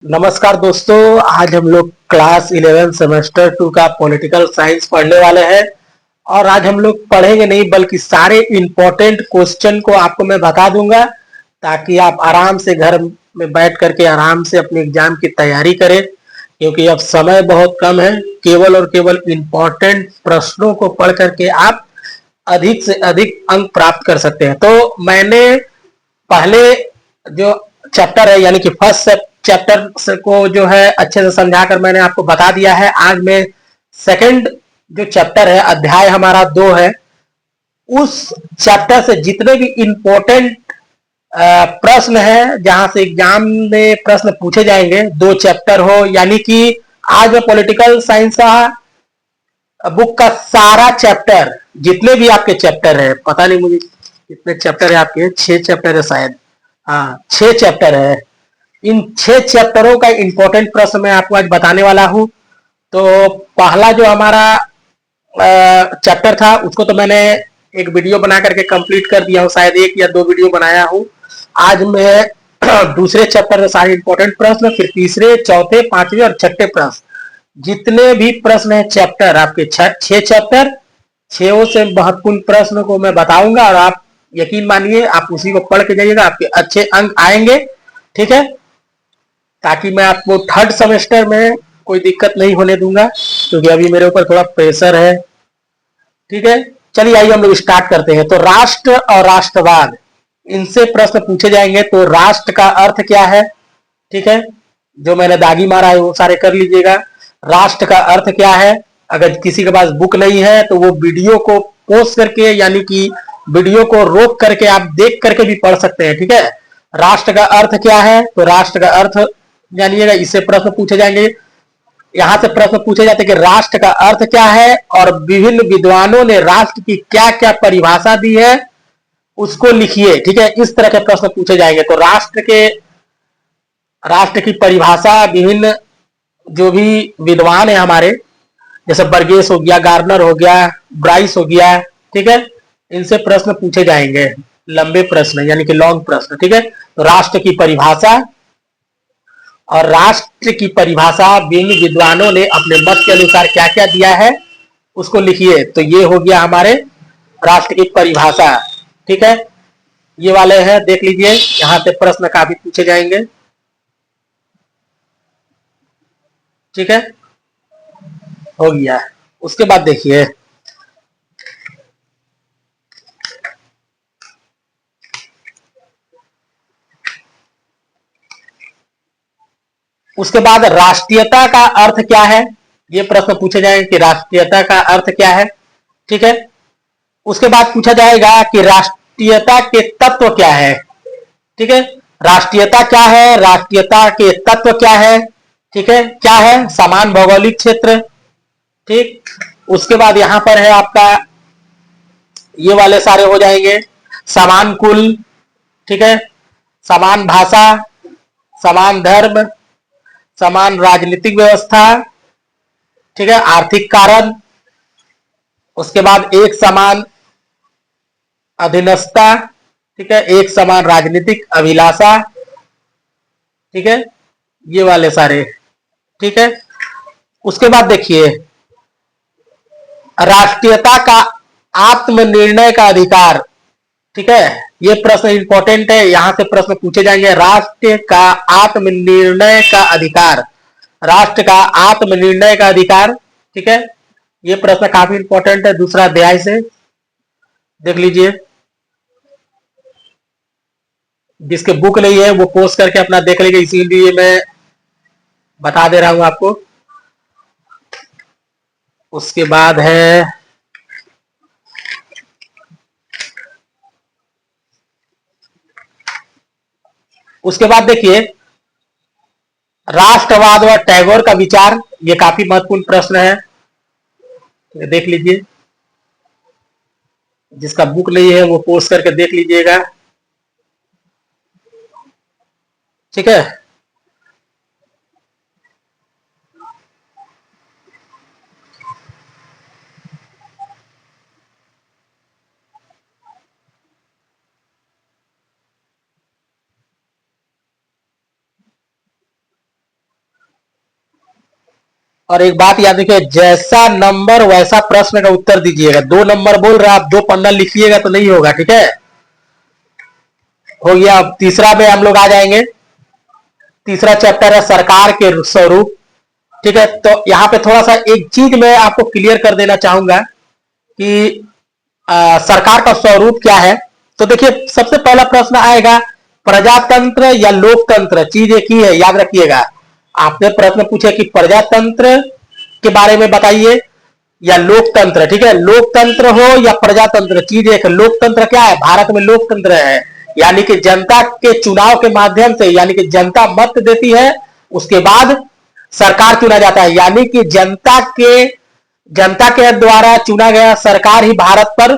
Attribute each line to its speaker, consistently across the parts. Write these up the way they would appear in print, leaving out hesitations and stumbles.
Speaker 1: नमस्कार दोस्तों। आज हम लोग क्लास 11 सेमेस्टर 2 का पॉलिटिकल साइंस पढ़ने वाले हैं। और आज हम लोग पढ़ेंगे नहीं बल्कि सारे इंपॉर्टेंट क्वेश्चन को आपको मैं बता दूंगा, ताकि आप आराम से घर में बैठ करके आराम से अपने एग्जाम की तैयारी करें। क्योंकि अब समय बहुत कम है, केवल और केवल इंपॉर्टेंट प्रश्नों को पढ़ करके आप अधिक से अधिक अंक प्राप्त कर सकते हैं। तो मैंने पहले जो चैप्टर है यानी कि फर्स्ट चैप्टर को जो है अच्छे से समझाकर मैंने आपको बता दिया है। आज मैं सेकंड जो चैप्टर है, अध्याय हमारा 2 है, उस चैप्टर से जितने भी इंपॉर्टेंट प्रश्न है जहां से एग्जाम में प्रश्न पूछे जाएंगे, 2 चैप्टर हो यानी कि आज मैं पॉलिटिकल साइंस का बुक का सारा चैप्टर, जितने भी आपके चैप्टर है, पता नहीं मुझे कितने चैप्टर है आपके, 6 चैप्टर है शायद। हाँ, 6 चैप्टर है। इन 6 चैप्टरों का इंपॉर्टेंट प्रश्न मैं आपको आज बताने वाला हूं। तो पहला जो हमारा चैप्टर था उसको तो मैंने एक वीडियो बना करके कंप्लीट कर दिया हूं, शायद 1 या 2 वीडियो बनाया हूं। आज मैं दूसरे चैप्टर में सारे इंपॉर्टेंट प्रश्न, फिर तीसरे, चौथे, पांचवें और छठे प्रश्न, जितने भी प्रश्न है चैप्टर आपके 6 चैप्टर, 6 से महत्वपूर्ण प्रश्न को मैं बताऊंगा। और आप यकीन मानिए, आप उसी को पढ़ के जाइएगा, आपके अच्छे अंक आएंगे। ठीक है, ताकि मैं आपको थर्ड सेमेस्टर में कोई दिक्कत नहीं होने दूंगा, क्योंकि अभी मेरे ऊपर थोड़ा प्रेशर है। ठीक है, चलिए आइए हम लोग स्टार्ट करते हैं। तो राष्ट्र और राष्ट्रवाद, इनसे प्रश्न पूछे जाएंगे। तो राष्ट्र का अर्थ क्या है? ठीक है, जो मैंने दागी मारा है वो सारे कर लीजिएगा। राष्ट्र का अर्थ क्या है? अगर किसी के पास बुक नहीं है तो वो वीडियो को पोस्ट करके यानी कि वीडियो को रोक करके आप देख करके भी पढ़ सकते हैं। ठीक है, राष्ट्र का अर्थ क्या है? तो राष्ट्र का अर्थ जानिएगा, इससे प्रश्न पूछे जाएंगे। यहां से प्रश्न पूछे जाते हैं कि राष्ट्र का अर्थ क्या है, और विभिन्न विद्वानों ने राष्ट्र की क्या क्या परिभाषा दी है, उसको लिखिए। ठीक है, इस तरह के प्रश्न पूछे जाएंगे। तो राष्ट्र की परिभाषा विभिन्न जो भी विद्वान है हमारे, जैसे बर्गेस हो गया, गार्नर हो गया, ब्राइस हो गया, ठीक है, इनसे प्रश्न पूछे जाएंगे, लंबे प्रश्न यानी कि लॉन्ग प्रश्न। ठीक है, तो राष्ट्र की परिभाषा, और राष्ट्र की परिभाषा विभिन्न विद्वानों ने अपने मत के अनुसार क्या क्या दिया है उसको लिखिए। तो ये हो गया हमारे राष्ट्र की परिभाषा। ठीक है, ये वाले हैं, देख लीजिए, यहां से प्रश्न काफी पूछे जाएंगे। ठीक है, हो गया। उसके बाद देखिए, उसके बाद राष्ट्रीयता का अर्थ क्या है, ये प्रश्न पूछे जाएंगे कि राष्ट्रीयता का अर्थ क्या है। ठीक है, उसके बाद पूछा जाएगा कि राष्ट्रीयता के तत्व क्या है। ठीक है, राष्ट्रीयता क्या है, राष्ट्रीयता के तत्व क्या है। ठीक है, क्या है? समान भौगोलिक क्षेत्र। ठीक, उसके बाद यहां पर है आपका, ये वाले सारे हो जाएंगे, समान कुल। ठीक है, समान भाषा, समान धर्म, समान राजनीतिक व्यवस्था। ठीक है, आर्थिक कारण, उसके बाद एक समान अधीनस्था। ठीक है, एक समान राजनीतिक अभिलाषा। ठीक है, ये वाले सारे। ठीक है, उसके बाद देखिए, राष्ट्रीयता का आत्मनिर्णय का अधिकार। ठीक है, ये प्रश्न इंपॉर्टेंट है, यहां से प्रश्न पूछे जाएंगे। राष्ट्र का आत्मनिर्णय का अधिकार, राष्ट्र का आत्मनिर्णय का अधिकार। ठीक है, ये प्रश्न काफी इंपॉर्टेंट है, दूसरा अध्याय से देख लीजिए। जिसके बुक नहीं है वो पोस्ट करके अपना देख लीजिए, इसीलिए मैं बता दे रहा हूं आपको। उसके बाद है, उसके बाद देखिए, राष्ट्रवाद व टैगोर का विचार, ये काफी महत्वपूर्ण प्रश्न है, देख लीजिए। जिसका बुक नहीं है वो पोस्ट करके देख लीजिएगा। ठीक है, और एक बात याद रखिए, जैसा नंबर वैसा प्रश्न का उत्तर दीजिएगा। 2 नंबर बोल रहे आप 2 पन्ना लिखिएगा तो नहीं होगा, ठीक है। हो गया। अब तीसरा में हम लोग आ जाएंगे। तीसरा चैप्टर है सरकार के स्वरूप, ठीक है। तो यहां पे थोड़ा सा एक चीज मैं आपको क्लियर कर देना चाहूंगा कि सरकार का स्वरूप क्या है। तो देखिए, सबसे पहला प्रश्न आएगा प्रजातंत्र या लोकतंत्र, चीज एक ही है, याद रखिएगा। आपने प्रश्न पूछे कि प्रजातंत्र के बारे में बताइए या लोकतंत्र, ठीक है। लोकतंत्र हो या प्रजातंत्र, चीज एक। लोकतंत्र क्या है? भारत में लोकतंत्र है, यानी कि जनता के चुनाव के माध्यम से, यानी कि जनता मत देती है, उसके बाद सरकार चुना जाता है, यानी कि जनता के द्वारा चुना गया सरकार ही भारत पर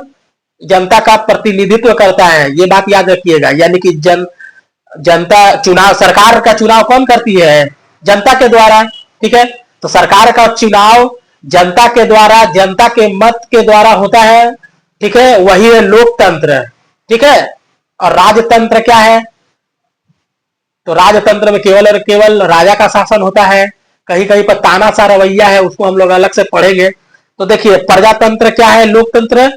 Speaker 1: जनता का प्रतिनिधित्व करता है। ये बात याद रखिएगा, यानी कि जनता चुनाव, सरकार का चुनाव कौन करती है? जनता के द्वारा, ठीक है। तो सरकार का चुनाव जनता के द्वारा, जनता के मत के द्वारा होता है, ठीक है। वही है लोकतंत्र, ठीक है। और राजतंत्र क्या है? तो राजतंत्र में केवल और केवल राजा का शासन होता है। कहीं कहीं पर तानाशाह रवैया है, उसको हम लोग अलग से पढ़ेंगे। तो देखिए, प्रजातंत्र क्या है? लोकतंत्र,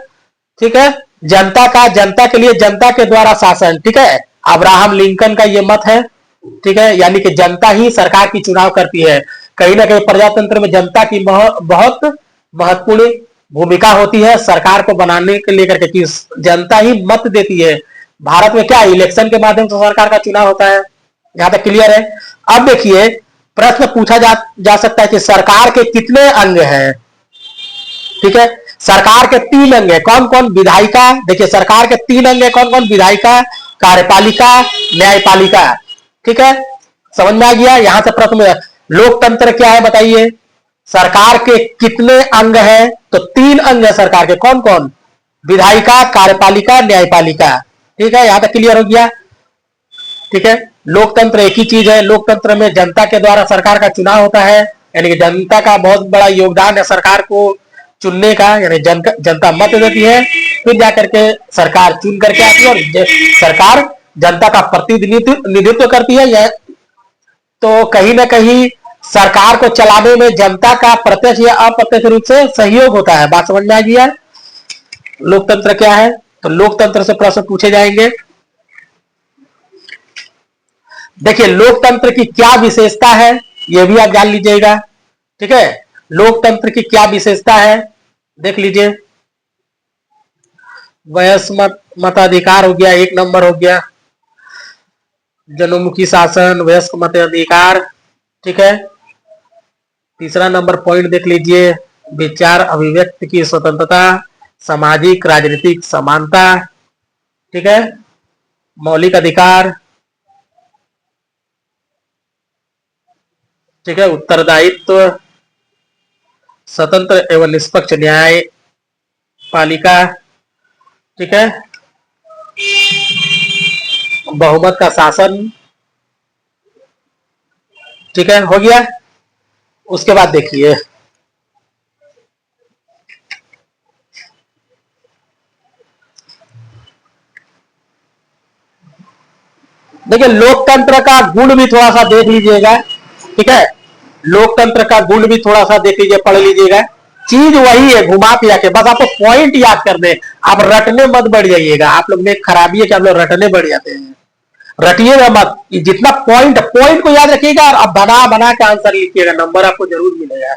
Speaker 1: ठीक है। जनता के लिए जनता के द्वारा शासन, ठीक है। अब्राहम लिंकन का ये मत है, ठीक है। यानी कि जनता ही सरकार की चुनाव करती है। कहीं ना कहीं प्रजातंत्र में जनता की बहुत महत्वपूर्ण भूमिका होती है सरकार को बनाने के लेकर के, जनता ही मत देती है। भारत में क्या इलेक्शन के माध्यम से सरकार का चुनाव होता है। यहां तक क्लियर है। अब देखिए, प्रश्न पूछा जा सकता है कि सरकार के कितने अंग हैं, ठीक है। सरकार के 3 अंग है। कौन कौन? विधायिका, देखिए सरकार के 3 अंग है। कौन कौन? विधायिका, कार्यपालिका, न्यायपालिका, ठीक है। समझ में आ गया। यहां से प्रश्न, लोकतंत्र क्या है बताइए? सरकार के कितने अंग हैं? तो 3 अंग है सरकार के। कौन कौन? विधायिका, कार्यपालिका, न्यायपालिका, ठीक है। यहां तक क्लियर हो गया, ठीक है। लोकतंत्र एक ही चीज है। लोकतंत्र में जनता के द्वारा सरकार का चुनाव होता है, यानी कि जनता का बहुत बड़ा योगदान है सरकार को चुनने का, यानी जनता मत देती है, फिर जाकर के सरकार चुन करके आती है और सरकार जनता का प्रतिनिधित्व करती है। यह तो कहीं ना कहीं सरकार को चलाने में जनता का प्रत्यक्ष या अप्रत्यक्ष रूप से सहयोग होता है। बात समझ में आ गया। लोकतंत्र क्या है? तो लोकतंत्र से प्रश्न पूछे जाएंगे। देखिए, लोकतंत्र की क्या विशेषता है, यह भी आप जान लीजिएगा, ठीक है। लोकतंत्र की क्या विशेषता है देख लीजिए। वयस्क मताधिकार हो गया, 1 नंबर हो गया। जनोन्मुखी शासन, वयस्क मताधिकार, ठीक है। तीसरा नंबर पॉइंट देख लीजिए, विचार अभिव्यक्ति की स्वतंत्रता, सामाजिक राजनीतिक समानता, ठीक है। मौलिक अधिकार, ठीक है। उत्तरदायित्व, स्वतंत्र एवं निष्पक्ष न्याय पालिका, ठीक है। बहुमत का शासन, ठीक है, हो गया। उसके बाद देखिए, देखिए लोकतंत्र का गुण भी थोड़ा सा देख लीजिएगा, ठीक है। लोकतंत्र का गुण भी थोड़ा सा देख लीजिए, पढ़ लीजिएगा। चीज वही है, घुमा फिरा के, बस आपको पॉइंट याद कर दे। आप रटने मत बढ़ जाइएगा। आप लोग में खराबी है कि आप लोग रटने बढ़ जाते हैं। रटिएगा मत, जितना पॉइंट पॉइंट को याद रखिएगा और आप बना बना के आंसर लिखिएगा, नंबर आपको जरूर मिलेगा।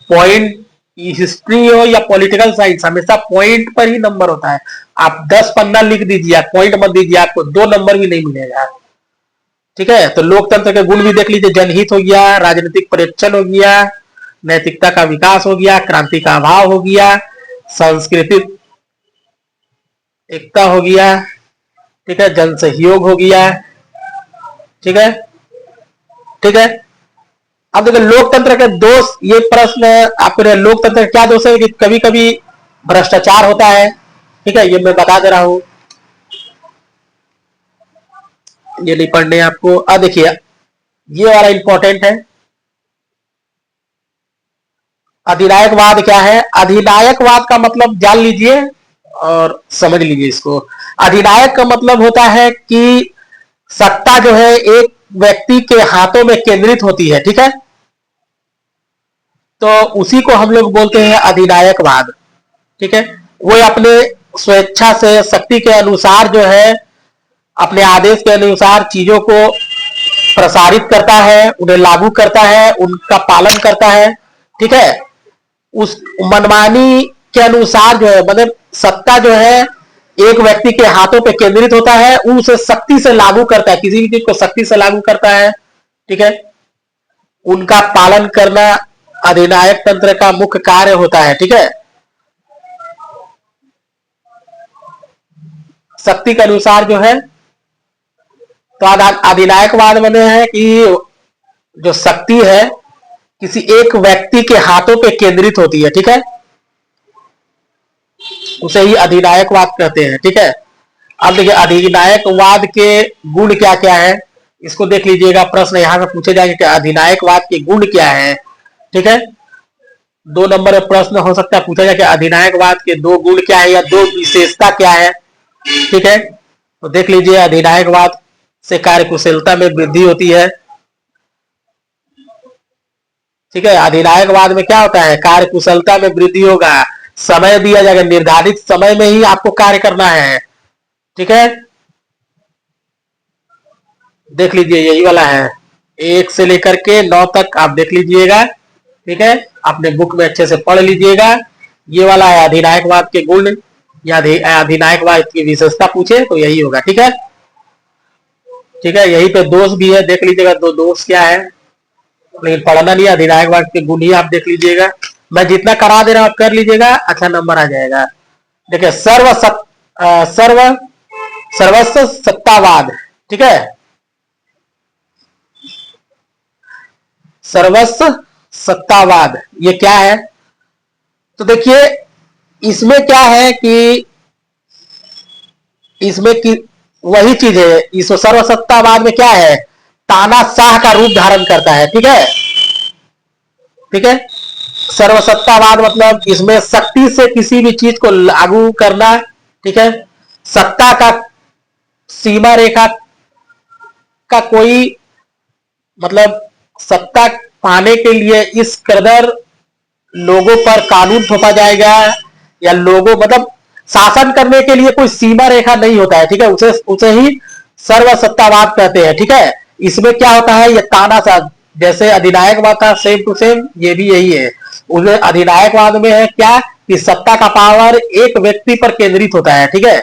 Speaker 1: पॉइंट, हिस्ट्री हो या पॉलिटिकल साइंस, हमेशा पॉइंट पर ही नंबर होता है। आप 10 पन्ना लिख दीजिए, आप पॉइंट मत दीजिए, आपको 2 नंबर भी नहीं मिलेगा, ठीक है। तो लोकतंत्र के गुण भी देख लीजिए। जनहित हो गया, राजनीतिक परीक्षण हो गया, नैतिकता का विकास हो गया, क्रांति का अभाव हो गया, सांस्कृतिक एकता हो गया, ठीक है, जन सहयोग हो गया, ठीक है, ठीक है। अब देखिए लोकतंत्र के दोष, ये प्रश्न आपके लोकतंत्र क्या दोष है कि कभी कभी भ्रष्टाचार होता है, ठीक है। ये मैं बता दे रहा हूं, ये नहीं पढ़ने आपको। अब देखिए, ये वाला इंपॉर्टेंट है। अधिनायकवाद क्या है? अधिनायकवाद का मतलब जान लीजिए और समझ लीजिए इसको। अधिनायक का मतलब होता है कि सत्ता जो है एक व्यक्ति के हाथों में केंद्रित होती है, ठीक है। तो उसी को हम लोग बोलते हैं अधिनायकवाद। ठीक है, वो अपने स्वेच्छा से शक्ति के अनुसार जो है, अपने आदेश के अनुसार चीजों को प्रसारित करता है, उन्हें लागू करता है, उनका पालन करता है। ठीक है, उस मनमानी के अनुसार जो है, मतलब सत्ता जो है एक व्यक्ति के हाथों पे केंद्रित होता है, उसे सख्ती से लागू करता है, किसी भी चीज को सख्ती से लागू करता है। ठीक है, उनका पालन करना अधिनायक तंत्र का मुख्य कार्य होता है। ठीक है, शक्ति के अनुसार जो है, तो अधिनायकवाद बने हैं कि जो शक्ति है किसी एक व्यक्ति के हाथों पे केंद्रित होती है। ठीक है, उसे ही अधिनायकवाद कहते हैं। ठीक है, अब देखिए अधिनायकवाद के गुण क्या क्या है, इसको देख लीजिएगा। प्रश्न यहां से पूछे जाएंगे कि अधिनायकवाद के गुण क्या है। ठीक है, 2 नंबर में प्रश्न हो सकता है पूछा जाए कि अधिनायकवाद के 2 गुण क्या है या 2 विशेषता क्या है। ठीक है, तो देख लीजिए, अधिनायकवाद से कार्यकुशलता में वृद्धि होती है। ठीक है, अधिनायकवाद में क्या होता है, कार्यकुशलता में वृद्धि होगा, समय दिया जाएगा, निर्धारित समय में ही आपको कार्य करना है। ठीक है, देख लीजिए यही वाला है, 1 से लेकर के 9 तक आप देख लीजिएगा। ठीक है, अपने बुक में अच्छे से पढ़ लीजिएगा। ये वाला है अधिनायकवाद के गुण या अधिनायकवाद की विशेषता पूछे तो यही होगा। ठीक है, ठीक है, यही पे दोष भी है, देख लीजिएगा 2 दोष क्या है, लेकिन पढ़ना नहीं है, अधिनायकवाद के गुण ही आप देख लीजिएगा। मैं जितना करा दे रहा हूं आप कर लीजिएगा, अच्छा नंबर आ जाएगा। देखिए सर्वस्व सत्तावाद। ठीक है, सर्वस्व सत्तावाद ये क्या है, तो देखिए इसमें क्या है कि इसमें कि वही चीज है, इस सर्वसत्तावाद में क्या है, तानाशाह का रूप धारण करता है। ठीक है, ठीक है, सर्वसत्तावाद मतलब इसमें शक्ति से किसी भी चीज को लागू करना। ठीक है, सत्ता का सीमा रेखा का कोई मतलब, सत्ता पाने के लिए इस कदर लोगों पर कानून थोपा जाएगा, या लोगों मतलब शासन करने के लिए कोई सीमा रेखा नहीं होता है। ठीक है, उसे उसे ही सर्वसत्तावाद कहते हैं। ठीक है, इसमें क्या होता है, ये तानाशाह, जैसे अधिनायकवाद था सेम टू सेम ये भी यही है। उसमें अधिनायकवाद में है क्या कि सत्ता का पावर एक व्यक्ति पर केंद्रित होता है। ठीक है,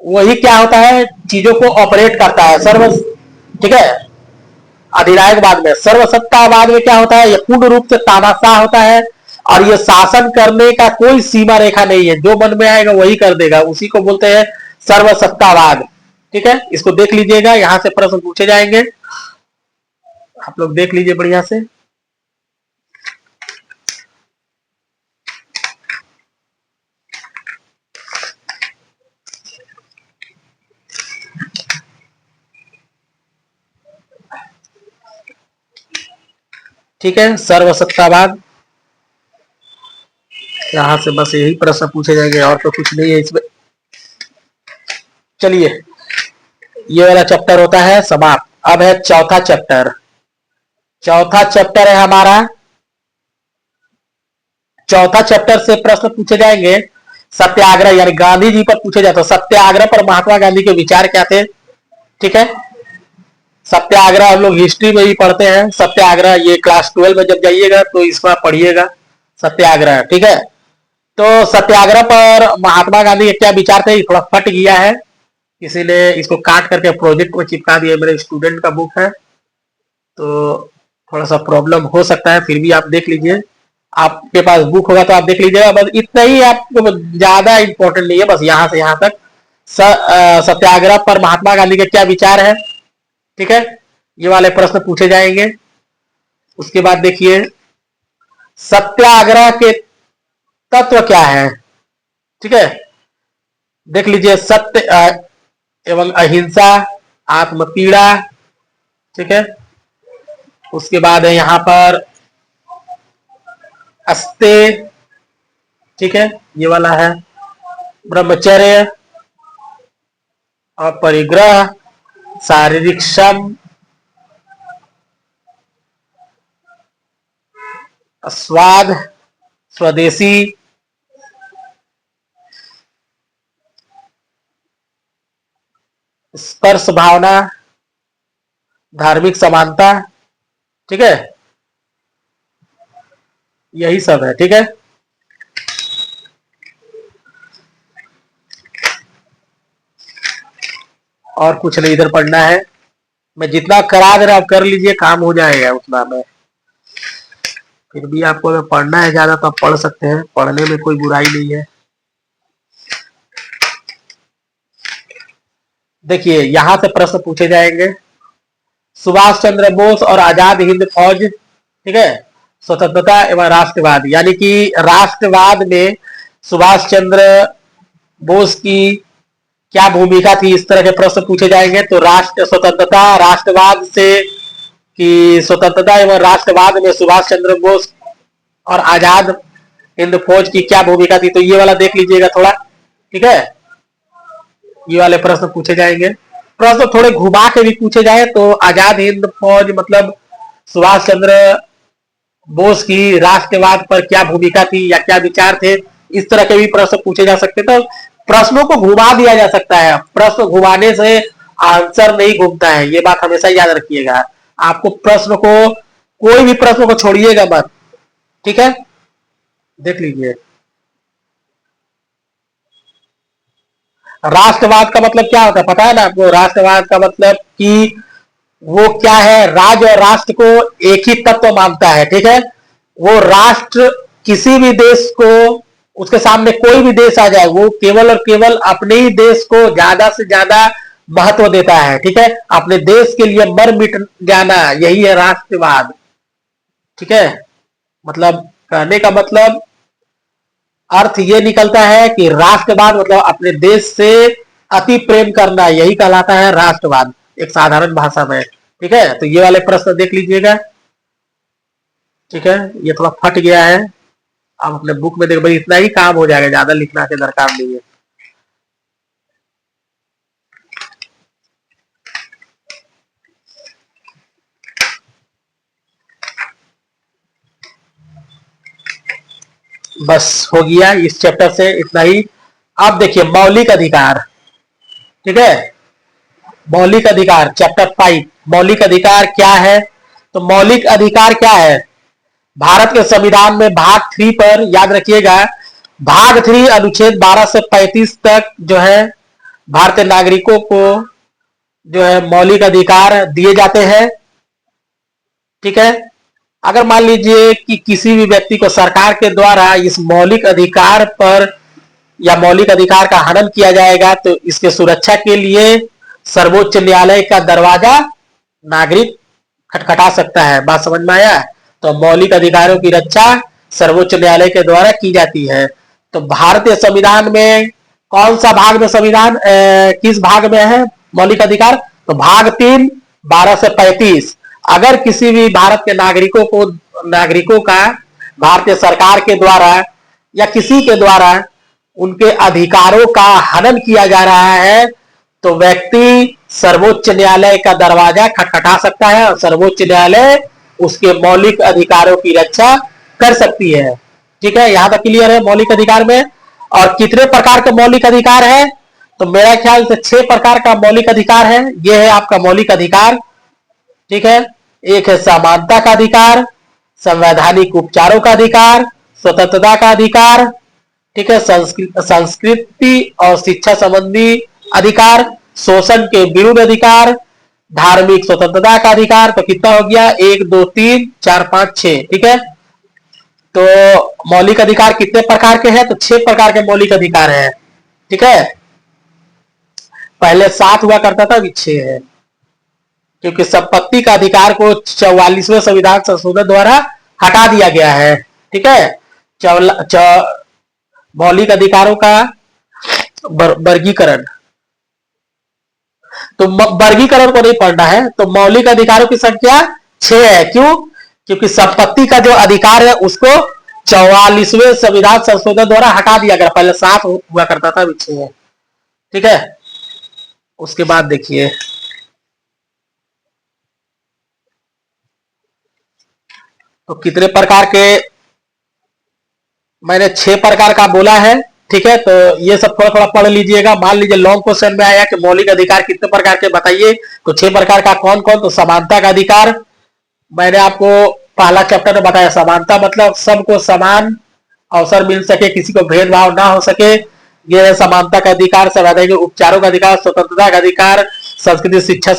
Speaker 1: वही क्या होता है, चीजों को ऑपरेट करता है सर्व। ठीक है, अधिनायकवाद में, सर्वसत्तावाद में क्या होता है, यह पूर्ण रूप से तानाशाह होता है, और ये शासन करने का कोई सीमा रेखा नहीं है, जो मन में आएगा वही कर देगा, उसी को बोलते हैं सर्वसत्तावाद। ठीक है, इसको देख लीजिएगा, यहां से प्रश्न पूछे जाएंगे, आप लोग देख लीजिए बढ़िया से। ठीक है, सर्वसत्तावाद, यहां से बस यही प्रश्न पूछे जाएंगे, और तो कुछ नहीं है इसमें। चलिए, ये वाला चैप्टर होता है समाप्त। अब है चौथा चैप्टर। चौथा चैप्टर है हमारा, चौथा चैप्टर से प्रश्न पूछे जाएंगे सत्याग्रह, यानी गांधी जी पर पूछे जाते हैं। सत्याग्रह पर महात्मा गांधी के विचार क्या थे। ठीक है, सत्याग्रह हम लोग हिस्ट्री में भी पढ़ते हैं, सत्याग्रह ये क्लास 12 में जब जाइएगा तो इसको आप पढ़िएगा, सत्याग्रह। ठीक है, तो सत्याग्रह पर महात्मा गांधी के क्या विचार थे, थोड़ा फट गया है, किसी ने इसको काट करके प्रोजेक्ट में चिपका दिया, मेरे स्टूडेंट का बुक है तो थोड़ा सा प्रॉब्लम हो सकता है, फिर भी आप देख लीजिए, आपके पास बुक होगा तो आप देख लीजिएगा। बस इतना ही, आपको ज्यादा इंपॉर्टेंट नहीं है, बस यहां से यहां तक सत्याग्रह पर महात्मा गांधी के क्या विचार है। ठीक है, ये वाले प्रश्न पूछे जाएंगे। उसके बाद देखिए सत्याग्रह के तत्व क्या है। ठीक है, देख लीजिए, सत्य एवं अहिंसा, आत्मपीड़ा। ठीक है, उसके बाद है यहां पर अस्ते। ठीक है, ये वाला है ब्रह्मचर्य और परिग्रह, शारीरिक श्रम स्वाद, स्वदेशी, स्पर्श भावना, धार्मिक समानता, ठीक है, यही सब है। ठीक है, और कुछ नहीं इधर पढ़ना है। मैं जितना करा दे रहा आप कर लीजिए, काम हो जाएगा उतना में। फिर भी आपको अगर पढ़ना है ज्यादा तो आप पढ़ सकते हैं, पढ़ने में कोई बुराई नहीं है। देखिए यहां से प्रश्न पूछे जाएंगे। सुभाष चंद्र बोस और आजाद हिंद फौज, ठीक है, स्वतंत्रता एवं राष्ट्रवाद, यानी कि राष्ट्रवाद में सुभाष चंद्र बोस की क्या भूमिका थी, इस तरह के प्रश्न पूछे जाएंगे। तो राष्ट्र स्वतंत्रता राष्ट्रवाद से कि स्वतंत्रता एवं राष्ट्रवाद में सुभाष चंद्र बोस और आजाद हिंद फौज की क्या भूमिका थी, तो ये वाला देख लीजिएगा थोड़ा। ठीक है, ये वाले प्रश्न पूछे जाएंगे। प्रश्न थोड़े घुमा के भी पूछे जाए तो आजाद हिंद फौज मतलब सुभाष चंद्र बोस की राष्ट्रवाद पर क्या भूमिका थी या क्या विचार थे, इस तरह के भी प्रश्न पूछे जा सकते। तो प्रश्नों को घुमा दिया जा सकता है, प्रश्न घुमाने से आंसर नहीं घूमता है, ये बात हमेशा याद रखिएगा। आपको प्रश्न को, कोई भी प्रश्न को छोड़िएगा मत। ठीक है, देख लीजिए। राष्ट्रवाद का मतलब क्या होता है पता है ना आपको? राष्ट्रवाद का मतलब कि वो क्या है, राज्य और राष्ट्र को एक ही तत्व मानता है। ठीक है, वो राष्ट्र किसी भी देश को, उसके सामने कोई भी देश आ जाए, वो केवल और केवल अपने ही देश को ज्यादा से ज्यादा महत्व देता है। ठीक है, अपने देश के लिए मर मिट जाना, यही है राष्ट्रवाद। ठीक है, मतलब कहने का मतलब अर्थ ये निकलता है कि राष्ट्रवाद मतलब अपने देश से अति प्रेम करना, यही कहलाता है राष्ट्रवाद एक साधारण भाषा में। ठीक है, तो ये वाले प्रश्न देख लीजिएगा। ठीक है, ये थोड़ा फट गया है, आप अपने बुक में देख, भाई इतना ही काम हो जाएगा, ज्यादा लिखना के दरकार नहीं है। बस हो गया इस चैप्टर से इतना ही। अब देखिए मौलिक अधिकार। ठीक है, मौलिक अधिकार चैप्टर 5, मौलिक अधिकार क्या है? तो मौलिक अधिकार क्या है? भारत के संविधान में भाग 3 पर याद रखिएगा, भाग 3 अनुच्छेद 12 से 35 तक जो है भारतीय नागरिकों को जो है मौलिक अधिकार दिए जाते हैं। ठीक है, अगर मान लीजिए कि किसी भी व्यक्ति को सरकार के द्वारा इस मौलिक अधिकार पर या मौलिक अधिकार का हनन किया जाएगा तो इसके सुरक्षा के लिए सर्वोच्च न्यायालय का दरवाजा नागरिक खटखटा सकता है। बात समझ में आया? तो मौलिक अधिकारों की रक्षा सर्वोच्च न्यायालय के द्वारा की जाती है। तो भारतीय संविधान में कौन सा भाग में संविधान किस भाग में है मौलिक अधिकार? तो भाग 3 12 से 35। अगर किसी भी भारत के नागरिकों का भारतीय सरकार के द्वारा या किसी के द्वारा उनके अधिकारों का हनन किया जा रहा है तो व्यक्ति सर्वोच्च न्यायालय का दरवाजा खटखटा सकता है और सर्वोच्च न्यायालय उसके मौलिक अधिकारों की रक्षा कर सकती है। ठीक है, यहां तक क्लियर है मौलिक अधिकार में। और कितने प्रकार के मौलिक अधिकार है? तो मेरा ख्याल से 6 प्रकार का मौलिक अधिकार है। यह है आपका मौलिक अधिकार। ठीक है, एक है समानता का अधिकार, संवैधानिक उपचारों का अधिकार, स्वतंत्रता का अधिकार, ठीक है, संस्कृति और शिक्षा संबंधी अधिकार, शोषण के विरुद्ध अधिकार, धार्मिक स्वतंत्रता का अधिकार। तो कितना हो गया? 1 2 3 4 5 6। ठीक है, तो मौलिक अधिकार कितने प्रकार के हैं? तो 6 प्रकार के मौलिक अधिकार हैं। ठीक है, पहले 7 हुआ करता था, अभी 6 है, क्योंकि संपत्ति का अधिकार को 44वें संविधान संशोधन द्वारा हटा दिया गया है। ठीक है, मौलिक अधिकारों का वर्गीकरण, तो वर्गीकरण को नहीं पढ़ना है। तो मौलिक अधिकारों की संख्या 6 है। क्यों? क्योंकि संपत्ति का जो अधिकार है उसको 44वें संविधान संशोधन द्वारा हटा दिया गया, पहले 7 हुआ करता था, अभी 6 है। ठीक है, उसके बाद देखिए तो कितने प्रकार के मैंने 6 प्रकार का बोला है, ठीक है। तो ये सब थोड़ा थोड़ा पढ़ लीजिएगा। मान लीजिए लॉन्ग क्वेश्चन में आया कि मौलिक अधिकार कितने प्रकार के बताइए, तो 6 प्रकार का कौन कौन, तो समानता का अधिकार मैंने आपको पहला चैप्टर में बताया। समानता मतलब सबको समान अवसर मिल सके, किसी को भेदभाव ना हो सके, ये समानता का अधिकार। संवैधानिक उपचारों का अधिकार, स्वतंत्रता का अधिकार, संस्कृति शिक्षा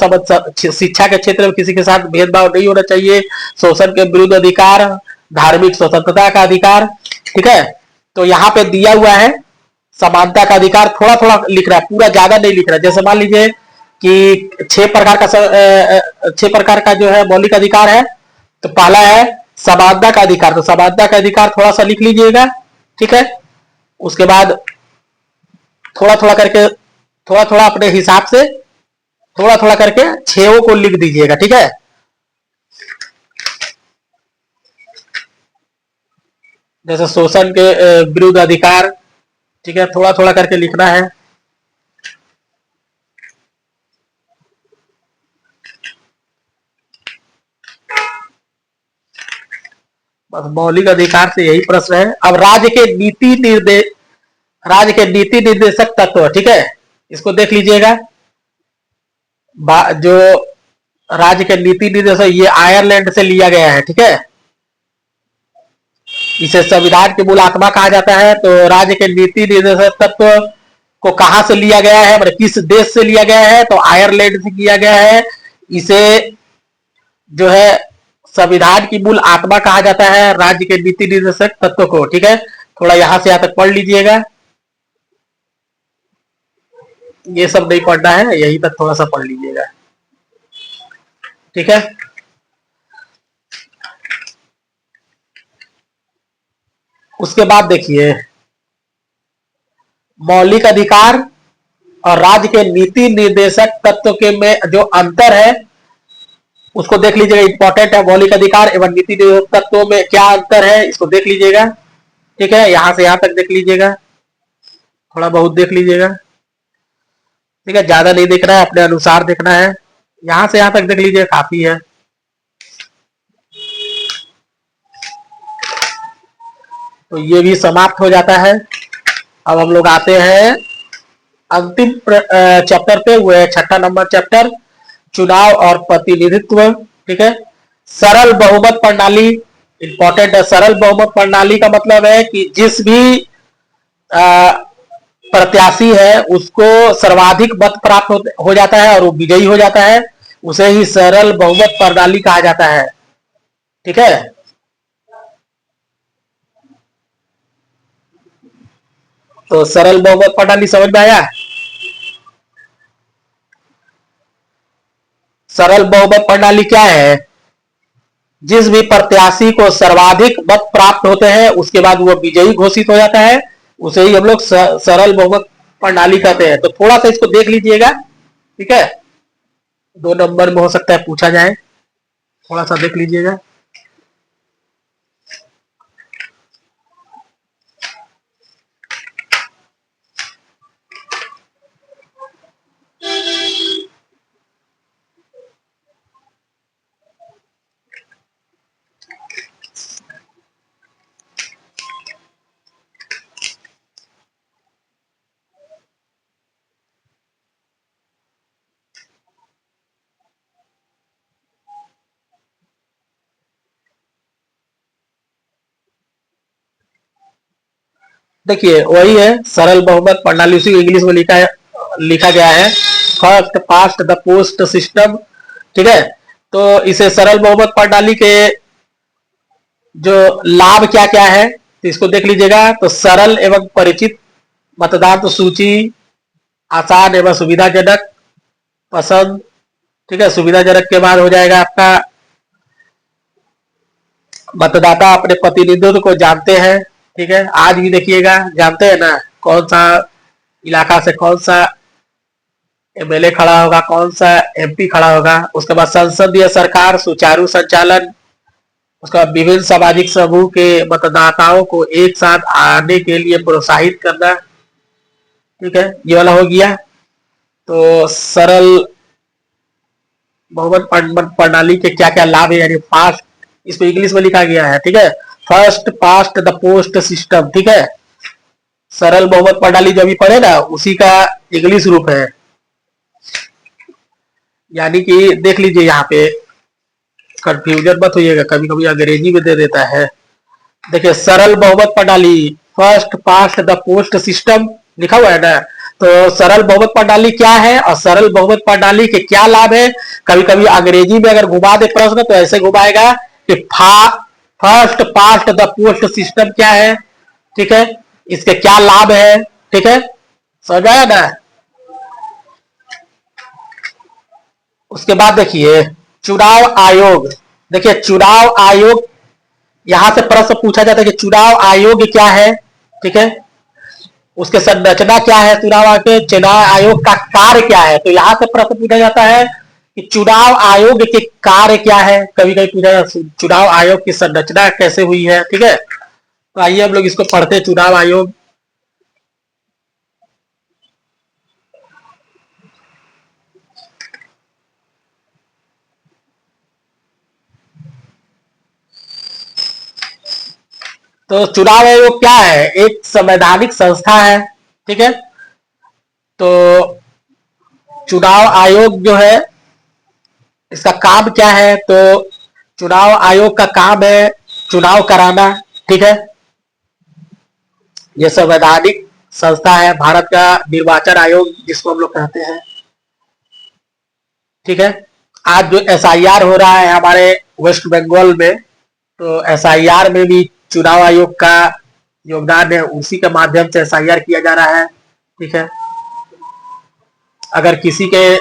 Speaker 1: शिक्षा के क्षेत्र में किसी के साथ भेदभाव नहीं होना चाहिए, शोषण के विरुद्ध अधिकार, धार्मिक स्वतंत्रता का अधिकार, ठीक है। तो यहाँ पे दिया हुआ है समानता का अधिकार, थोड़ा थोड़ा लिख रहा है, पूरा ज्यादा नहीं लिख रहा है। जैसे मान लीजिए कि 6 प्रकार का जो है मौलिक अधिकार है, तो पहला है समानता का अधिकार, तो समानता का अधिकार थोड़ा सा लिख लीजिएगा, ठीक है। उसके बाद थोड़ा थोड़ा करके, थोड़ा थोड़ा अपने हिसाब से थोड़ा थोड़ा करके 6 को लिख दीजिएगा, ठीक है। जैसे शोषण के विरुद्ध अधिकार, ठीक है, थोड़ा थोड़ा करके लिखना है। बस मौलिक अधिकार से यही प्रश्न है। अब राज्य के नीति निर्देशक तत्व, ठीक है, इसको देख लीजिएगा। जो राज्य के नीति निर्देशक, ये आयरलैंड से लिया गया है, ठीक है। इसे संविधान की मूल आत्मा कहा जाता है। तो राज्य के नीति निर्देशक तत्व को कहां से लिया गया है, मतलब किस देश से लिया गया है, तो आयरलैंड से किया गया है। इसे जो है संविधान की मूल आत्मा कहा जाता है, राज्य के नीति निर्देशक तत्व को, ठीक है। थोड़ा यहां से यहां तक पढ़ लीजिएगा, ये सब नहीं पढ़ना है, यही तक थोड़ा सा पढ़ लीजिएगा, ठीक है। उसके बाद देखिए मौलिक अधिकार और राज्य के नीति निर्देशक तत्व के में जो अंतर है उसको देख लीजिएगा, इंपॉर्टेंट है। मौलिक अधिकार एवं नीति निर्देशक तत्वों में क्या अंतर है, इसको देख लीजिएगा, ठीक है। यहां से यहां तक देख लीजिएगा, थोड़ा बहुत देख लीजिएगा, ठीक है। ज्यादा नहीं देखना है, अपने अनुसार देखना है। यहां से यहां तक देख लीजिए, काफी है। तो ये भी समाप्त हो जाता है। अब हम लोग आते हैं अंतिम चैप्टर पे, वो है 6ठा नंबर चैप्टर, चुनाव और प्रतिनिधित्व, ठीक है। सरल बहुमत प्रणाली इंपॉर्टेंट है। सरल बहुमत प्रणाली का मतलब है कि जिस भी प्रत्याशी है उसको सर्वाधिक मत प्राप्त हो जाता है और वो विजयी हो जाता है, उसे ही सरल बहुमत प्रणाली कहा जाता है, ठीक है। तो सरल बहुमत प्रणाली समझ में आया। सरल बहुमत प्रणाली क्या है, जिस भी प्रत्याशी को सर्वाधिक मत प्राप्त होते हैं उसके बाद वो विजयी घोषित हो जाता है, उसे ही हम लोग सरल बहुमत प्रणाली कहते हैं। तो थोड़ा सा इसको देख लीजिएगा, ठीक है। 2 नंबर में हो सकता है पूछा जाए, थोड़ा सा देख लीजिएगा। देखिए वही है सरल बहुमत प्रणाली, उसी इंग्लिश में लिखा गया है, first past the post system, ठीक है। तो इसे सरल बहुमत प्रणाली के जो लाभ क्या क्या है, तो इसको देख लीजिएगा। तो सरल एवं परिचित मतदान सूची, आसान एवं सुविधाजनक पसंद, ठीक है। सुविधाजनक के बाद हो जाएगा आपका मतदाता अपने प्रतिनिधित्व को जानते हैं, ठीक है। आज भी देखिएगा, जानते हैं ना कौन सा इलाका से कौन सा एमएलए खड़ा होगा, कौन सा एमपी खड़ा होगा। उसके बाद संसदीय सरकार सुचारू संचालन, उसका विभिन्न सामाजिक समूह के मतदाताओं को एक साथ आने के लिए प्रोत्साहित करना, ठीक है, ये वाला हो गया। तो सरल बहुमत प्रणाली के क्या क्या लाभ है, यानी फास्ट, इसको इंग्लिश में लिखा गया है, ठीक है। First past the post system, ठीक है। सरल बहुमत प्रणाली जो अभी पढ़े ना, उसी का इंग्लिश रूप है। यानी कि देख लीजिए यहाँ पे, कंफ्यूजन मत होइएगा, कभी कभी अंग्रेजी में दे देता है। देखिए सरल बहुमत प्रणाली, first past the post system लिखा हुआ है ना। तो सरल बहुमत प्रणाली क्या है और सरल बहुमत प्रणाली के क्या लाभ है। कभी कभी अंग्रेजी में अगर घुमा दे प्रश्न तो ऐसे घुमाएगा कि first past the post system क्या है, ठीक है, इसके क्या लाभ है, ठीक है, समझ आया ना। उसके बाद देखिए चुनाव आयोग, देखिए चुनाव आयोग, यहां से प्रश्न पूछा जाता है कि चुनाव आयोग क्या है, ठीक है, उसके संरचना क्या है, चुनाव आयोग का कार्य क्या है। तो यहां से प्रश्न पूछा जाता है कि चुनाव आयोग के कार्य क्या है। कभी कभी पूछा जाता है चुनाव आयोग की संरचना कैसे हुई है, ठीक है। तो आइए हम लोग इसको पढ़ते हैं, चुनाव आयोग। तो चुनाव आयोग क्या है, एक संवैधानिक संस्था है, ठीक है। तो चुनाव आयोग जो है, इसका काम क्या है, तो चुनाव आयोग का काम है चुनाव कराना, ठीक है। यह संवैधानिक संस्था है, भारत का निर्वाचन आयोग जिसको हम लोग कहते हैं, ठीक है। आज जो एसआईआर हो रहा है हमारे वेस्ट बंगाल में, तो एसआईआर में भी चुनाव आयोग का योगदान है, उसी के माध्यम से एसआईआर किया जा रहा है, ठीक है। अगर किसी के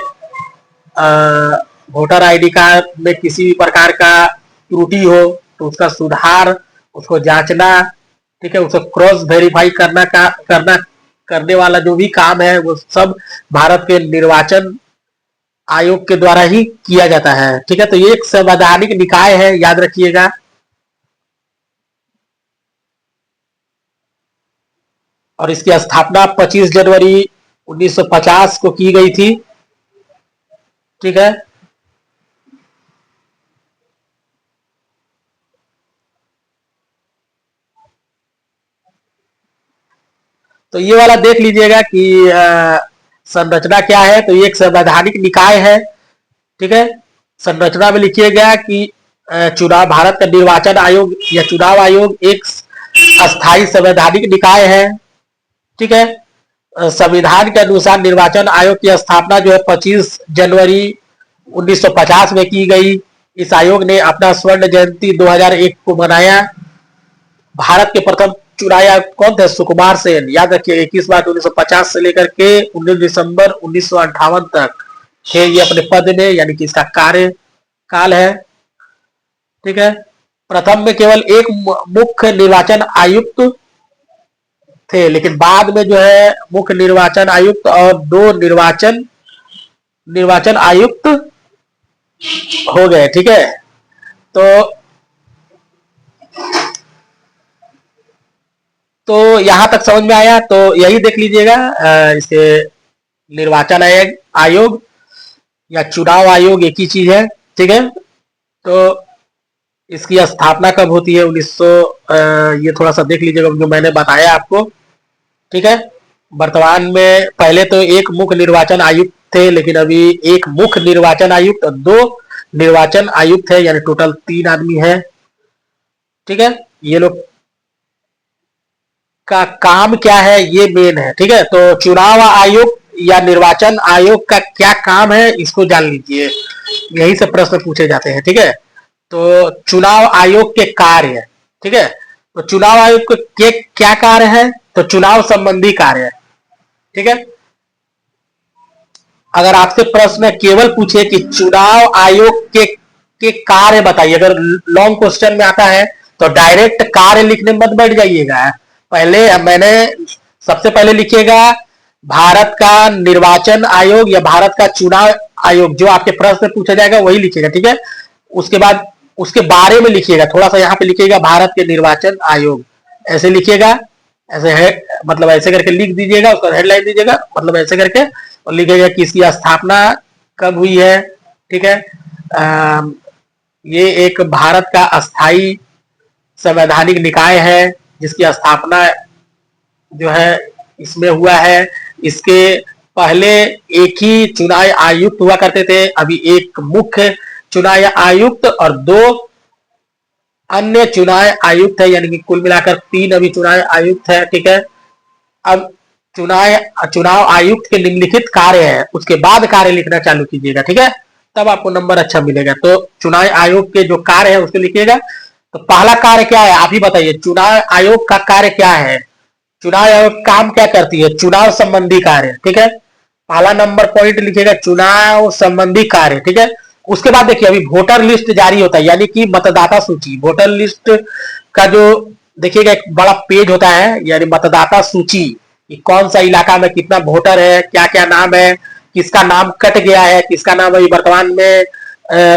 Speaker 1: वोटर आईडी कार्ड में किसी भी प्रकार का त्रुटि हो तो उसका सुधार, उसको जांचना, ठीक है, उसको क्रॉस वेरीफाई करने वाला जो भी काम है वो सब भारत के निर्वाचन आयोग के द्वारा ही किया जाता है, ठीक है। तो ये एक संवैधानिक निकाय है, याद रखिएगा। और इसकी स्थापना 25 जनवरी 1950 को की गई थी, ठीक है। तो ये वाला देख लीजिएगा कि संरचना क्या है। तो ये एक संवैधानिक निकाय है, ठीक है। संरचना में लिखिएगा कि चुनाव, भारत का निर्वाचन आयोग या चुनाव आयोग एक अस्थायी संवैधानिक निकाय है, ठीक है। संविधान के अनुसार निर्वाचन आयोग की स्थापना जो है 25 जनवरी 1950 में की गई। इस आयोग ने अपना स्वर्ण जयंती 2001 को मनाया। भारत के प्रथम चुनाव आयुक्त कौन थे, सुकुमार सेन, याद रखिए। 21 मार्च 1950 से लेकर के 19 दिसंबर 1958 तक थे ये अपने पद में, यानी कि इसका कार्य काल है, ठीक है। प्रथम में केवल एक मुख्य निर्वाचन आयुक्त थे, लेकिन बाद में जो है मुख्य निर्वाचन आयुक्त और 2 निर्वाचन आयुक्त हो गए, ठीक है। तो यहां तक समझ में आया। तो यही देख लीजिएगा, इसके निर्वाचन आयोग या चुनाव आयोग एक ही चीज है, ठीक है। तो इसकी स्थापना कब होती है, 1900, ये थोड़ा सा देख लीजिएगा जो मैंने बताया आपको, ठीक है। वर्तमान में पहले तो एक मुख्य निर्वाचन आयुक्त थे, लेकिन अभी एक मुख्य निर्वाचन आयुक्त और 2 निर्वाचन आयुक्त है, यानी टोटल 3 आदमी है, ठीक है। ये लोग का काम क्या है ये मेन है, ठीक है। तो चुनाव आयोग या निर्वाचन आयोग का क्या काम है इसको जान लीजिए, यही से प्रश्न पूछे जाते हैं, ठीक है। तो चुनाव आयोग के कार्य, ठीक है। तो चुनाव आयोग के क्या कार्य है, तो चुनाव संबंधी कार्य है, ठीक है। अगर आपसे प्रश्न केवल पूछे कि चुनाव आयोग के कार्य बताइए, अगर लॉन्ग क्वेश्चन में आता है तो डायरेक्ट कार्य लिखने मत बैठ जाइएगा। पहले मैंने सबसे पहले लिखिएगा भारत का निर्वाचन आयोग या भारत का चुनाव आयोग, जो आपके प्रश्न पूछा जाएगा वही लिखिएगा, ठीक है। उसके बाद उसके बारे में लिखिएगा, थोड़ा सा यहाँ पे लिखिएगा भारत के निर्वाचन आयोग, ऐसे लिखिएगा, ऐसे है, मतलब ऐसे करके लिख दीजिएगा, उसका हेडलाइन दीजिएगा, मतलब ऐसे करके, और लिखिएगा कि इसकी स्थापना कब हुई है, ठीक है। ये एक भारत का अस्थाई संवैधानिक निकाय है जिसकी स्थापना जो है इसमें हुआ है। इसके पहले एक ही चुनाव आयुक्त हुआ करते थे, अभी एक मुख्य चुनाव आयुक्त और 2 अन्य चुनाव आयुक्त है, यानी कि कुल मिलाकर 3 अभी चुनाव आयुक्त है। ठीक है, अब चुनाव आयुक्त के निम्नलिखित कार्य है, उसके बाद कार्य लिखना चालू कीजिएगा। ठीक है, तब आपको नंबर अच्छा मिलेगा। तो चुनाव आयोग के जो कार्य है उसको लिखिएगा। तो पहला कार्य क्या है आप ही बताइए, चुनाव आयोग का कार्य क्या है? चुनाव आयोग काम क्या करती है? चुनाव संबंधी कार्य। ठीक है, पहला नंबर पॉइंट लिखिएगा, चुनाव संबंधी कार्य। ठीक है, उसके बाद देखिए अभी वोटर लिस्ट जारी होता है, यानी कि मतदाता सूची। वोटर लिस्ट का जो देखिएगा एक बड़ा पेज होता है, यानी मतदाता सूची, कि कौन सा इलाका में कितना वोटर है, क्या क्या नाम है, किसका नाम कट गया है, किसका नाम अभी वर्तमान में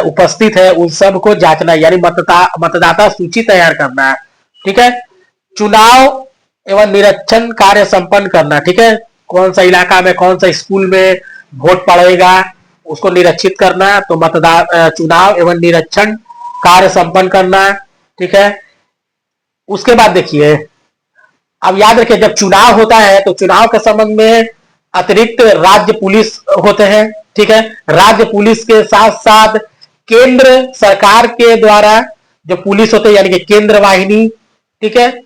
Speaker 1: उपस्थित है, उन सब को जांचना, यानी मतदाता सूची तैयार करना। ठीक है, चुनाव एवं निरीक्षण कार्य संपन्न करना। ठीक है, कौन सा इलाका में कौन सा स्कूल में वोट पड़ेगा उसको निरीक्षित करना, तो चुनाव एवं निरीक्षण कार्य संपन्न करना। ठीक है, उसके बाद देखिए अब याद रखिए जब चुनाव होता है तो चुनाव के संबंध में अतिरिक्त राज्य पुलिस होते हैं। ठीक है, राज्य पुलिस के साथ साथ केंद्र सरकार के द्वारा जो पुलिस होते हैं, यानी कि केंद्र वाहिनी। ठीक है,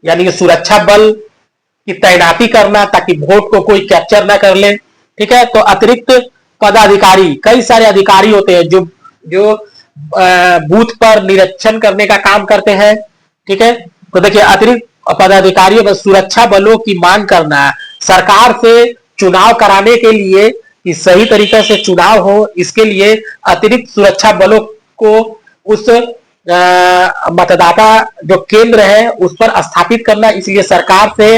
Speaker 1: यानी कि सुरक्षा बल की तैनाती करना ताकि वोट को कोई कैप्चर ना कर ले। ठीक है, तो अतिरिक्त पदाधिकारी, कई सारे अधिकारी होते हैं जो जो बूथ पर निरीक्षण करने का काम करते हैं। ठीक है, तो देखिए अतिरिक्त पदाधिकारियों में सुरक्षा बलों की मांग करना, सरकार से चुनाव कराने के लिए कि सही तरीके से चुनाव हो, इसके लिए अतिरिक्त सुरक्षा बलों को उस मतदाता जो केंद्र है उस पर स्थापित करना। इसलिए सरकार से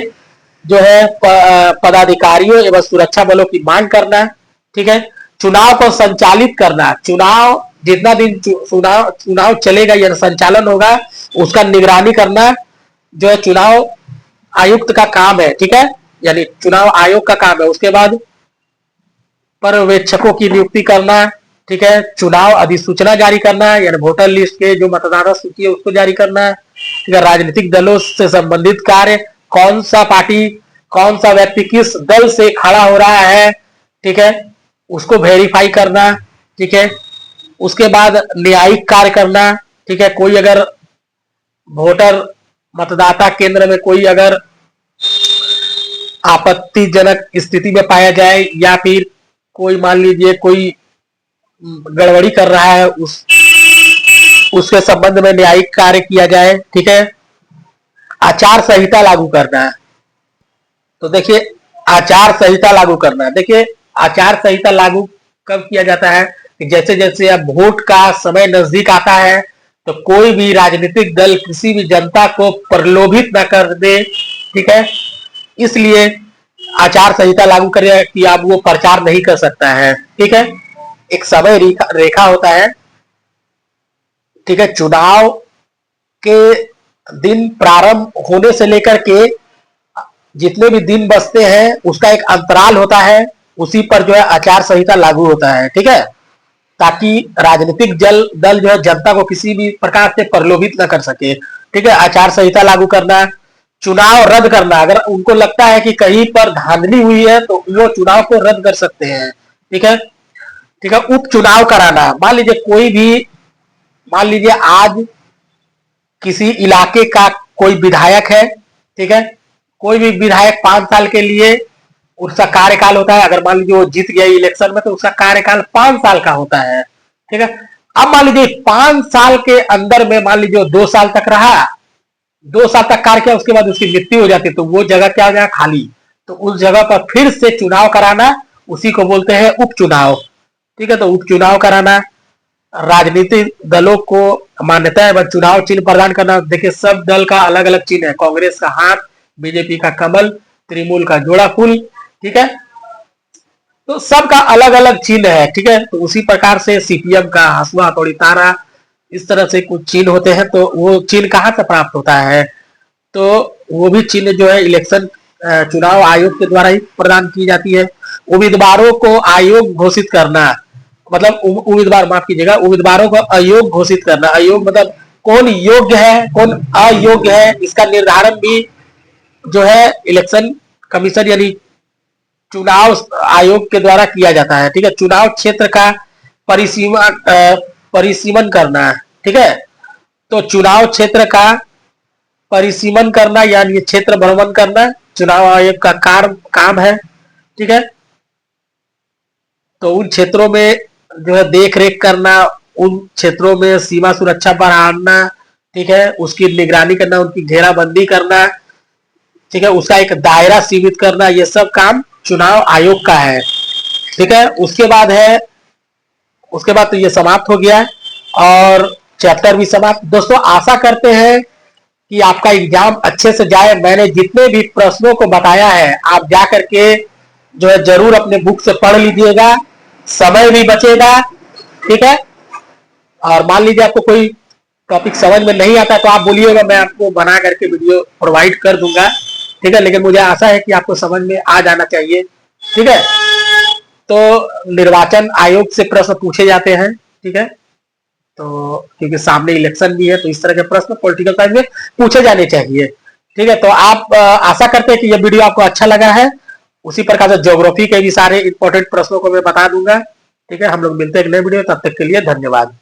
Speaker 1: जो है पदाधिकारियों एवं सुरक्षा बलों की मांग करना। ठीक है, चुनाव को संचालित करना, चुनाव जितना दिन चुनाव चलेगा या संचालन होगा उसका निगरानी करना जो है चुनाव आयुक्त का काम है। ठीक है, यानी चुनाव आयोग का काम है। उसके बाद पर्यवेक्षकों की नियुक्ति करना। ठीक है, चुनाव अधिसूचना जारी करना, यानी वोटर लिस्ट के जो मतदाता सूची है उसको जारी करना। ठीक है, राजनीतिक दलों से संबंधित कार्य, कौन सा पार्टी कौन सा व्यक्ति किस दल से खड़ा हो रहा है, ठीक है, उसको वेरीफाई करना। ठीक है, उसके बाद न्यायिक कार्य करना। ठीक है, कोई अगर वोटर मतदाता केंद्र में कोई अगर आपत्तिजनक स्थिति में पाया जाए या फिर कोई मान लीजिए कोई गड़बड़ी कर रहा है उसके संबंध में न्यायिक कार्य किया जाए। ठीक है, आचार संहिता लागू करना है। तो देखिए आचार संहिता लागू करना है, देखिए आचार संहिता लागू कब किया जाता है कि जैसे जैसे अब वोट का समय नजदीक आता है तो कोई भी राजनीतिक दल किसी भी जनता को प्रलोभित न कर दे। ठीक है, इसलिए आचार संहिता लागू करे कि अब वो प्रचार नहीं कर सकता है। ठीक है, एक समय रेखा होता है। ठीक है, चुनाव के दिन प्रारंभ होने से लेकर के जितने भी दिन बचते हैं उसका एक अंतराल होता है, उसी पर जो है आचार संहिता लागू होता है। ठीक है, ताकि राजनीतिक दल जो है जनता को किसी भी प्रकार से प्रलोभित न कर सके। ठीक है, आचार संहिता लागू करना, चुनाव रद्द करना, अगर उनको लगता है कि कहीं पर धांधली हुई है तो वो चुनाव को रद्द कर सकते हैं। ठीक है, ठीक है, उपचुनाव कराना, मान लीजिए आज किसी इलाके का कोई विधायक है। ठीक है, कोई भी विधायक 5 साल के लिए उसका कार्यकाल होता है, अगर मान लीजिए वो जीत गया इलेक्शन में तो उसका कार्यकाल 5 साल का होता है। ठीक है, अब मान लीजिए 5 साल के अंदर में मान लीजिए 2 साल तक रहा, 2 साल तक कार्य किया, उसके बाद उसकी मृत्यु हो जाती है तो वो जगह क्या हो जाएगा, खाली। तो उस जगह पर फिर से चुनाव कराना, उसी को बोलते हैं उपचुनाव। ठीक है, तो उपचुनाव कराना, राजनीतिक दलों को मान्यता एवं चुनाव चिन्ह प्रदान करना। देखिए सब दल का अलग अलग चिन्ह है, कांग्रेस का हाथ, बीजेपी का कमल, तृणमूल का जोड़ा फूल। ठीक है, तो सबका अलग अलग चिन्ह है। ठीक है, तो उसी प्रकार से सीपीएम का हसुआ हथौड़ी तारा, इस तरह से कुछ चिन्ह होते हैं। तो वो चिन्ह कहाँ से प्राप्त होता है, तो वो भी चिन्ह जो है इलेक्शन चुनाव आयोग के द्वारा ही प्रदान की जाती है। उम्मीदवारों को आयोग घोषित करना, मतलब उम्मीदवार माफ कीजिएगा, उम्मीदवारों को अयोग घोषित करना। अयोग मतलब कौन योग्य है कौन अयोग्य है, इसका निर्धारण भी जो है इलेक्शन कमीशन यानी चुनाव आयोग के द्वारा किया जाता है। ठीक है, चुनाव क्षेत्र का परिसीमन करना है। ठीक है, तो चुनाव क्षेत्र का परिसीमन करना यानी क्षेत्र भ्रमण करना चुनाव आयोग का काम है। ठीक है, तो उन क्षेत्रों में जो है देख रेख करना, उन क्षेत्रों में सीमा सुरक्षा बढ़ाना, ठीक है, उसकी निगरानी करना, उनकी घेराबंदी करना, ठीक है, उसका एक दायरा सीमित करना, ये सब काम चुनाव आयोग का है। ठीक है, उसके बाद तो ये समाप्त हो गया और चैप्टर भी समाप्त। दोस्तों आशा करते हैं कि आपका एग्जाम अच्छे से जाए। मैंने जितने भी प्रश्नों को बताया है आप जा करके जो है जरूर अपने बुक से पढ़ लीजिएगा, समय भी बचेगा। ठीक है, और मान लीजिए आपको कोई टॉपिक समझ में नहीं आता तो आप बोलिएगा, मैं आपको बना करके वीडियो प्रोवाइड कर दूंगा। ठीक है, लेकिन मुझे आशा है कि आपको समझ में आ जाना चाहिए। ठीक है, तो निर्वाचन आयोग से प्रश्न पूछे जाते हैं। ठीक है, तो क्योंकि सामने इलेक्शन भी है तो इस तरह के प्रश्न पॉलिटिकल साइंस में पूछे जाने चाहिए। ठीक है, तो आप आशा करते हैं कि ये वीडियो आपको अच्छा लगा है। उसी प्रकार से ज्योग्राफी के भी सारे इंपॉर्टेंट प्रश्नों को मैं बता दूंगा। ठीक है, हम लोग मिलते हैं एक नए वीडियो, तब तक के लिए धन्यवाद।